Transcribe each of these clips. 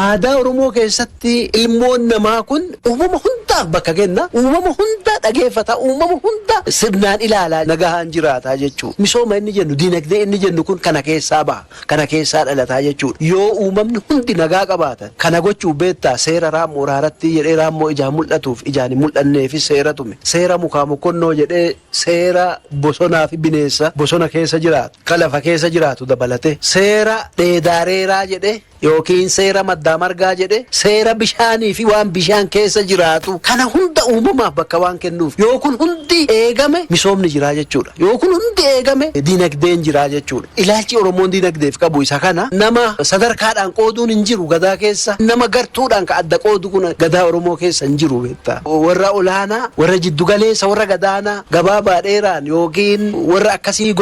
aadaa Oromoo keessatti ilmoon namaa kun uumama hundaaf bakka kenna, uumama hunda dhageeffata, uumama hunda sirnaan ilaalaa nagahaan jiraata jechuudha. Misooma inni jennu, dinagdee inni jennu kun kana keessaa baha, kana keessaa dhalataa jechuudha. Yoo uumamni hundi nagaa qabaatan kana gochuu beektaa seera raammoo raaratti jedhee raammoo ijaan mul'atuuf ijaan hin mul'anneefi seera tume. Seera mukaa mokonnoo jedhee seera bosonaa fi bineensa bosona keessa jiraatu, ka lafa keessa jiraatu dabalate. Seera dheedaareeraa jedhee yookiin seera maddaa margaa jedhee seera bishaanii fi waan bishaan keessa jiraatu kana hunda uumamaaf bakka waan kennuuf yoo kun hundi eegame misoomni jiraa jechuudha. Yoo kun hundi eegame dinagdeen jiraa jechuudha. Ilaalchi Oromoon dinagdeef qabu isa kana nama sadarkaadhaan qooduun hin jiru gadaa keessa, nama gartuudhaan ka adda qoodu kun gadaa Oromoo keessa hin jiru beektaa. Warra olaanaa, warra jiddugaleessa, warra gadaanaa gabaabaa dheeraan yookiin warra akkasii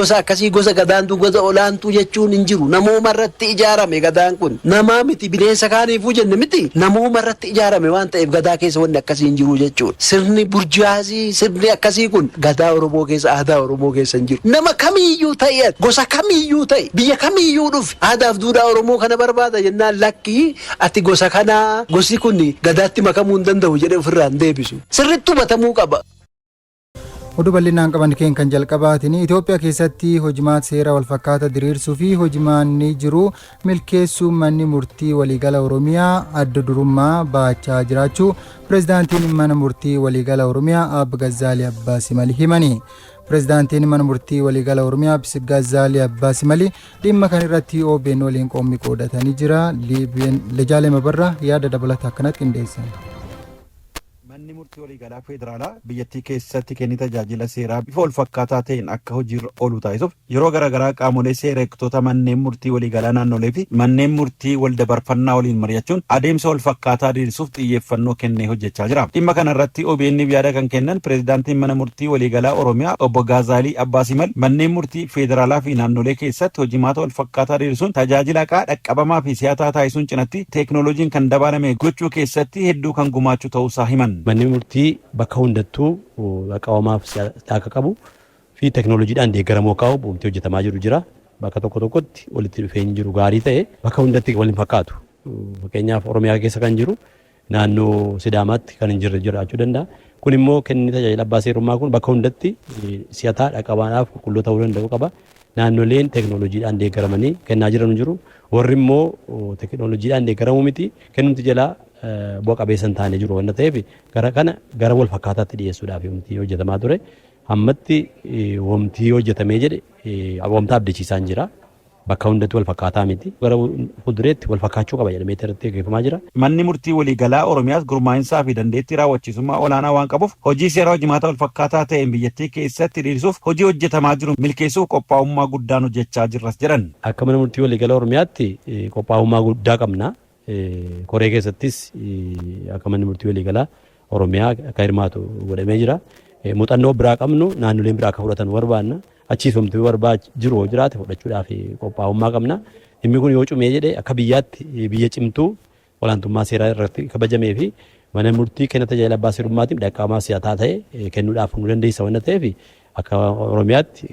gosa gadaantu gosa olaantuu jechuun hin jiru. Namooma irratti ijaarame gadaan kun. Namaa miti bineensa kaaniifuu jenne miti namooma irratti ijaarame waan ta'eef gadaa keessa wanni akkasii hin jiru jechuudha. Sirni burjaazii sirni akkasii kun gadaa Oromoo keessa aadaa Oromoo keessa hin jiru. Nama kamiiyyuu ta'e gosa kamiiyyuu ta'e biyya kamiiyyuu dhufe aadaaf duudhaa Oromoo kana barbaada jennaan lakkii ati gosa kanaa gosi kun gadaatti makamuu hin danda'u jedhee ofirraa hin deebisu. Sirriitti hubatamuu qaba. Oduu bal'inaan qaban keen kan jalqabaatiin Itoophiyaa keessatti hojimaat seera walfakkaataa diriirsuu fi hojimaanni jiru milkeessuu manni murtii waliigala Oromiyaa adda durummaa baachaa jiraachuu pirezidaantiin mana murtii waliigala Oromiyaa Abba Gazzaalii Abbaasimalii himanii. Pirezidaantiin mana murtii waliigala Oromiyaa Abba Gazzaalii Abbaasimalii dhimma kan irratti OBN waliin qoomii qoodatanii jira. Lejaalee Mabarraa yaada dabalataa akkanatti qindeessan. Manni murtii waliigalaa federaalaa biyyattii keessatti kenni tajaajila seeraa bifa walfakkaataa ta'een akka hojiirra oolu taasisuuf yeroo garaagaraa qaamolee seera eegdota manneen murtii waliigalaa naannolee fi manneen murtii waldabarfannaa waliin mari'achuun adeemsa walfakkaataa diriirsuuf xiyyeeffannoo kennee hojjechaa jira. Dhimma kana irratti OBN yaada kan kennan pirezidaantiin mana murtii waliigalaa Oromiyaa Obbo Gaazaalii Abbaasimal manneen murtii federaalaa fi naannolee keessatti hojimaata walfakkaataa diriirsuun tajaajila haqaa dhaqqabamaa fi si'ataa taasisuun cinatti teeknooloojiin kan dabalame gochuu keessatti hedduu kan gumaachuu ta'uusaa himan. Manni murtii bakka hundattuu qaawwamaaf akka qabu fi teeknooloojiidhaan deeggaramoo kaa'u bu'umti hojjetamaa jiru jira. Bakka tokko tokkotti walitti dhufeenyi jiru gaarii ta'e bakka hundatti waliin fakkaatu. Fakkeenyaaf Oromiyaa keessa kan jiru naannoo Sidaamaatti kan hin jirre jiraachuu danda'a. Kun immoo kenni tajaajila abbaa seerummaa kun bakka hundatti si'ataa dhaqqabaadhaaf qulqulluu ta'uu danda'u qaba. Naannoleen teeknooloojiidhaan deeggaramanii kennaa jiran jiru. Warri immoo teeknooloojiidhaan deeggaramuu miti kennumti jalaa bu'a qabeessa hin taane jiru waan ta'eef gara kana gara wal fakkaataatti dhiyeessuudhaaf wanti hojjetamaa ture. Ammatti wanti hojjetamee jedhe wanta abdachiisaan jira. Bakka hundatti wal fakkaataa miti. Gara fuuldureetti wal fakkaachuu qaba jedhamee irratti gaggeeffamaa jira. Manni murtii waliigalaa Oromiyaas gurmaa'insaa fi dandeettii raawwachiisummaa olaanaa waan qabuuf hojii seera hojimaata wal fakkaataa ta'een biyyattii keessatti diriirsuuf hojii hojjetamaa jiru milkeessuuf qophaa'ummaa guddaan hojjechaa jirras jedhan. Akka mana murtii waliigalaa Oromiyaatti qophaa'ummaa guddaa qabna. Koree keessattis akka manni murtii waliigalaa Oromiyaa akka hirmaatu godhamee jira. Muuxannoo biraa qabnu naannoleen biraa akka fudhatan barbaanna. Achiifamtuu jiru jiraate fudhachuudhaaf qophaa'ummaa qabna. Dhimmi kun yoo cumee jedhee akka biyyaatti biyya cimtuu olaantummaa seeraa irratti kabajamee fi mana murtii kenna tajaajila abbaa seerummaatiin dhaqqabamaa si'ataa ta'e kennuudhaaf nu dandeessa waan ta'eef akka Oromiyaatti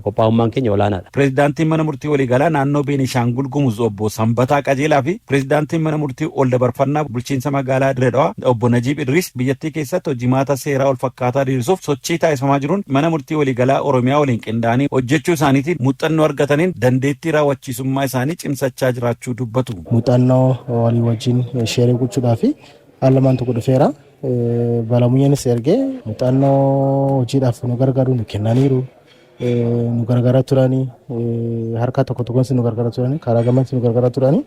qophaa'ummaan keenya olaanaadha. Pirezidaantiin mana murtii waliigalaa naannoo Beenishaangul Gumuz obbo Sanbataa Qajeelaa fi pirezidaantiin mana murtii waldabarfannaa bulchiinsa magaalaa Direedawaa obbo Najiib Idris biyyattii keessatti hojimaata seeraa wal fakkaataa diriirsuuf sochii taasifamaa jiruun mana murtii waliigalaa Oromiyaa waliin qindaa'anii hojjechuu isaaniitiin muuxannoo argataniin dandeettii raawwachiisummaa isaanii cimsachaa jiraachuu dubbatu. Muuxannoo walii wajjin sheerii gochuudhaa fi haalamaan tokko dhufeera. Balamuyyeenis ergee muuxannoo hojiidhaaf nu gargaaru nu kennaniiru. Nu gargaaraa turanii harka tokko tokkoon nu gargaaraa turanii karaa gamas nu gargaaraa turanii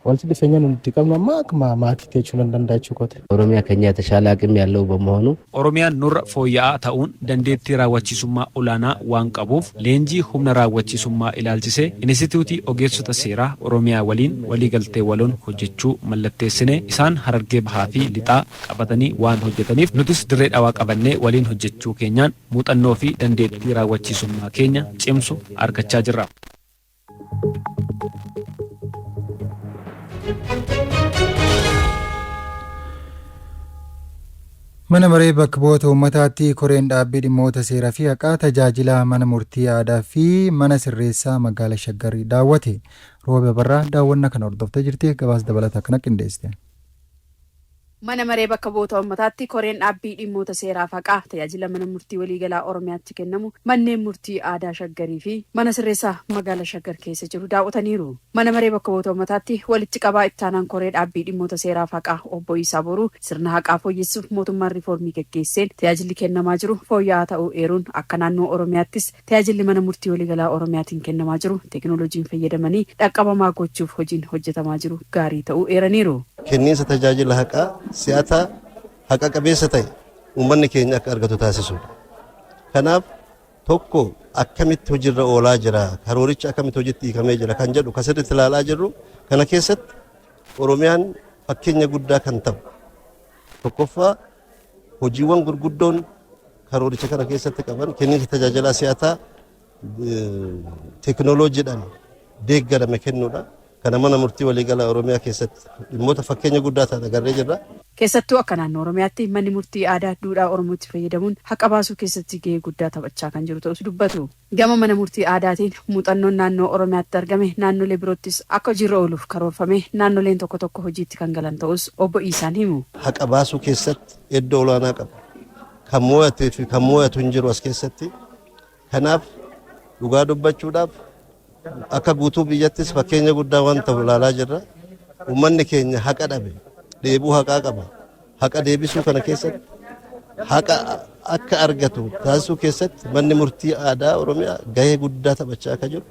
wanti dhufeenya nuti qabnu amma akkuma maatii jechuun danda'a jechuudha. Oromiyaa keenya የተሻለ አቅም ያለው በመሆኑ Oromiyaan nurra fooyya'aa ta'uun dandeettii raawwachiisummaa olaanaa waan qabuuf leenjii humna raawwachiisummaa ilaalchisee Inistituutii Ogeessota Seeraa Oromiyaa waliin waliigaltee waloon hojjechuu mallatteessine isaan Harargee Bahaa fi Lixaa qabatanii waan hojjetaniif nutis dirree dhawaa qabannee waliin hojjechuu keenyaan muuxannoo fi dandeettii raawwachiisummaa keenya cimsu argachaa jirra. Mana maree bakka bu'oota uummataatti koreen dhaabbii dhimmoota seeraa fi haqaa tajaajila mana murtii aadaa fi mana sirreessaa magaalaa Shaggarii daawwate. Roobe Barraa daawwannaa kana hordoftee jirti gabaasa dabalataa kana qindeessite. Mana maree bakka bu'oota uummataatti koreen dhaabbii dhimmoota seeraa faqaa tajaajila mana murtii waliigalaa Oromiyaatti kennamu manneen murtii aadaa Shaggarii fi mana sirreessaa magaalaa Shaggar keessa jiru daawwataniiru. Mana maree bakka bu'oota uummataatti walitti qabaa ittaanaan koree dhaabbii dhimmoota seeraa faqaa obbo Isaa Boruu sirna haqaa fooyyessuuf mootummaan riifoormii geggeesseen tajaajilli kennamaa jiru fooyya'aa ta'uu eeruun akka naannoo Oromiyaattis tajaajilli mana murtii waliigalaa Oromiyaatiin kennamaa jiru teekinooloojiin fayyadamanii dhaqqabamaa gochuuf hojiin hojjetamaa jiru gaarii ta'uu eeraniiru. Kenniinsa tajaajila haqaa si'ataa haqa qabeessa ta'e uummanni keenya akka argatu taasisuudha. Kanaaf tokko akkamitti hojiirra oolaa jira, karooricha akkamitti hojiitti hiikamee jira kan jedhu kan sirriitti ilaalaa jirru kana keessatti Oromiyaan fakkeenya guddaa kan ta'u tokkoffaa hojiiwwan gurguddoon karooricha kana keessatti qaban kenniinsa tajaajila si'ataa teekinooloojiidhaan deeggarame kennuudha. Kana mana murtii waliigalaa Oromiyaa keessatti dhimmoota fakkeenya guddaa ta'an agarree jirra. Keessattuu akka naannoo Oromiyaatti manni murtii aadaa duudhaa Oromootti fayyadamuun haqa baasuu keessatti gahee guddaa taphachaa kan jiru ta'us dubbatu. Gama mana murtii aadaatiin muuxannoon naannoo Oromiyaatti argame naannolee biroottis akka hojiirra ooluuf karoorfame naannoleen tokko tokko hojiitti kan galan ta'us obbo Isaan himu. Haqa baasuu keessatti iddoo olaanaa qaba. Kan mo'atee fi kan mo'atu hin jiru as keessatti. Kanaaf dhugaa dubbachuudhaaf akka guutuu biyyattis fakkeenya guddaa waan ta'u ilaalaa jirra. Uummanni keenya haqa dhabe deebuu haqaa qaba. Haqa deebisuu kana keessatti haqa akka argatu taasisuu keessatti manni murtii aadaa Oromiyaa gahee guddaa taphachaa akka jiru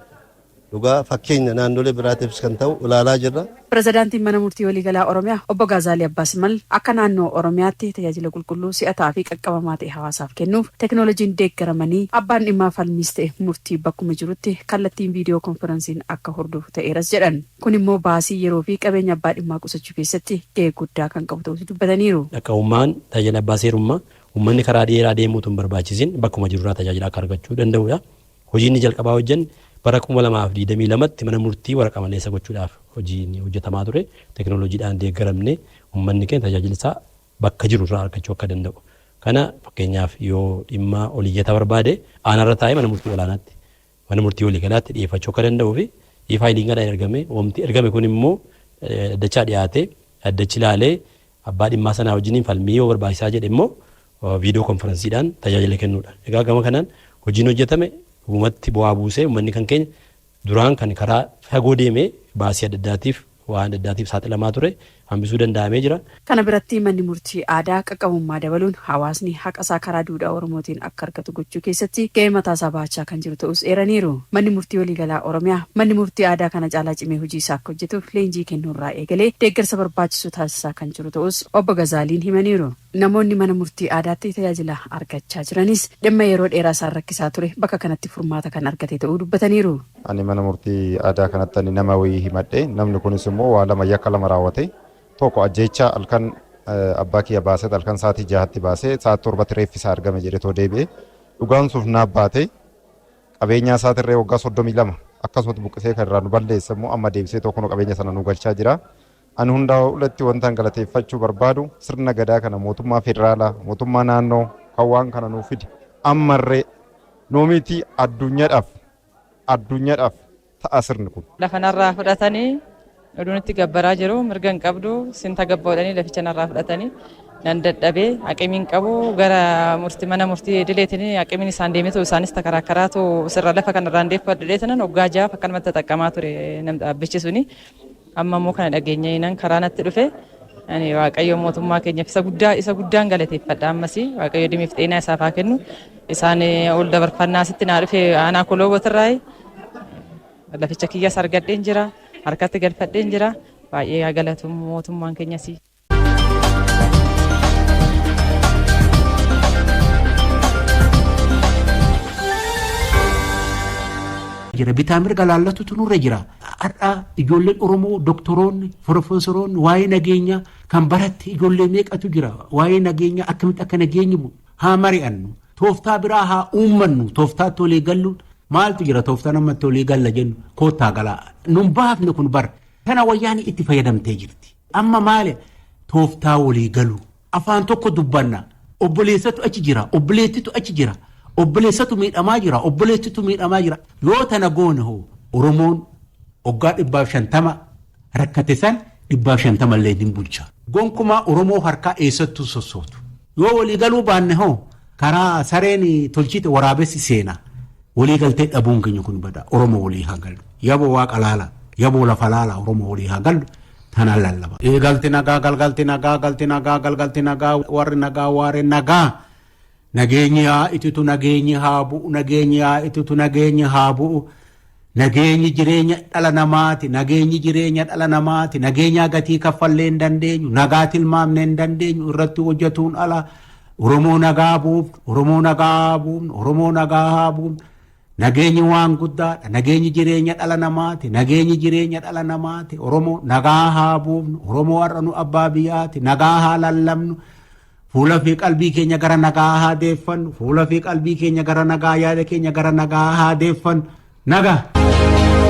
dhugaa fakkeenya naannolee biraatiifis kan ta'u ilaalaa jirra. Pirezidaantiin mana murtii waliigalaa Oromiyaa obbo Gaazaalii Abbaasimal akka naannoo Oromiyaatti tajaajila qulqulluu si'ataa fi qaqqabamaa ta'e hawaasaaf kennuuf teekinooloojiin deeggaramanii abbaan dhimmaa falmiis ta'e murtii bakkuma jirutti kallattiin viidiyoo konferensiin akka hordofu ta'eeras jedhan. Kun immoo baasii yeroo fi qabeenya abbaa dhimmaa qusachuu keessatti gahee guddaa kan qabu ta'uu dubbataniiru. Dhaqqabummaan tajaajila abbaa seerummaa uummanni karaa dheeraa deemuutu hin barbaachisin bakkuma jirurraa tajaajila akka argachuu danda'udha. Hojiin jalqabaa hojjennu bara 2022tti mana murtii waraqaa maleessa gochuudhaaf hojiin hojjetamaa ture teekinooloojiidhaan deeggaramne uummanni keenya tajaajila isaa bakka jirurraa argachuu akka danda'u. Kana fakkeenyaaf yoo dhimma oliyyata barbaade aanarra taa'ee mana murtii olaanaatti mana murtii waliigalaatti dhiyeeffachuu akka danda'uu fi e-faayiliingadhaan ergame wanti ergame kun immoo addachaa dhiyaatee addachi ilaalee abbaa dhimmaa sanaa wajjiniin falmii yoo barbaachisaa jedhe immoo viidiyoo konferensiidhaan tajaajila kennuudha. Egaa gama kanaan hojiin hojjetame uumatti bu'aa buusee uummanni kan keenya duraan kan karaa fagoo deemee baasii adda addaatiif waan adda addaatiif saaxilamaa ture hambisuu danda'amee jira. Kana biratti manni murtii aadaa qaqqabummaa dabaluun hawaasni haqa isaa karaa duudhaa Oromootiin akka argatu gochuu keessatti gahee mataa isaa baachaa kan jiru ta'us eeraniiru. Manni murtii waliigalaa Oromiyaa manni murtii aadaa kana caalaa cimee hojii isaa akka hojjetuuf leenjii kennuurraa eegalee deeggarsa barbaachisu taasisaa kan jiru ta'us obbo Gazaaliin himaniiru. Namoonni mana murtii aadaatti tajaajila argachaa jiranis dhimma yeroo dheeraa isaan rakkisaa ture bakka kanatti furmaata kan argate ta'uu dubbataniiru. Ani mana murtii aadaa kanatti nama wayii himadhe namni kunis immoo waa lama yakka lama raawwate tokko ajjeecha halkan abbaa kiyya baasee halkan sa'aatii 6tti baasee sa'aatii 7tti reeffisaa argame jedhee too deebi'ee dhugaan suuf naaf baate qabeenyaa isaatirree waggaa 32 akkasumatti buqqisee kan irraa nu balleesse immoo amma deebisee tokko qabeenya sana nu galchaa jira. Ani hundaa ulatti wantaan galateeffachuu barbaadu sirna gadaa kana mootummaa federaalaa mootummaa naannoo kan waan kana nuuf fide ammarree noomitii addunyaadhaaf ta'a sirni kun. Lafa narraa fudhatanii oduunitti gabbaraa jiru mirga hin qabdu sinta gabbaadhanii laficha narraa fudhatanii nan dadhabee haqimiin qabu gara mana murtii dileetiin haqimiin isaan deemetu isaanis takaraakaraatu sirra lafa kanarraa hundeeffadheetinan waggaa 6 akkanumatti xaqqamaa ture nam dhaabbichi suni. Amma immoo kana dhageenyaan karaa natti dhufe ani waaqayyo mootummaa keenyaaf isa guddaan galateeffadha ammas waaqayyo dhimiif xeenaa isaaf haa kennu isaan ol dabarfannaa sitti naa dhufe aanaa koloobotirraa laficha kiyyas argadheen jira harkatti galfadheen jira baay'ee haa galatu mootummaan keenyas. jira bitaa mirga laallatutu nurra jira. Har'a ijoolleen Oromoo doktoroonni profesoroonni waa'ee nageenya kan baratti ijoollee meeqatu jira waa'ee nageenya akkamitti akka nageenyi bu'u haa mari'annu tooftaa biraa haa uummannu tooftaatti olii galluun maaltu jira tooftaa namatti olii galla jennu koottaa galaa nun baafne kun bara kana wayyaanii itti fayyadamtee jirti. Amma maali tooftaa olii galu afaan tokko dubbanna obboleessatu achi jira obboleettitu achi jira. Obboleessatu miidhamaa jira obboleettitu miidhamaa jira yoo tana goone hoo Oromoon waggaa 150 rakkate san 150 illee hin bulcha. Gonkumaa Oromoo harkaa eessattuu sossootu. Yoo waliigaluu baanne hoo karaa sareen tolchite waraabessi seena. Waliigaltee dhabuun keenya kun bada Oromoo walii haa galu. Yaboo waaqa laala, yaboo lafa laala Oromoo walii haa galu. Tanaan lallaba. Galti nagaa, galgalti nagaa, galti nagaa, galgalti nagaa, warri nagaa, waareen nagaa. Nageenyi haa itutu nageenyi haa bu'u, nageenyi haa itutu nageenyi haa bu'u. Nageenyi jireenya dhala namaati, nageenyi jireenya dhala namaati, nageenya gatii kaffallee hin dandeenyu, nagaa tilmaamnee hin dandeenyu, irratti hojjetuun ala Oromoo nagaa buufnu, Oromoo nagaa buufnu, Oromoo nagaa haa buufnu. Nageenyi waan guddaadha, nageenyi jireenya dhala namaati, nageenyi jireenya dhala namaati, Oromoo nagaa haa buufnu, Oromoo har'a nu abbaa biyyaati, nagaa haa lallabnu. Fuula fi qalbii keenya gara nagaa haa deeffannu, fuula fi qalbii keenya gara nagaa yaada keenya gara nagaa haa deeffannu. Nagaa.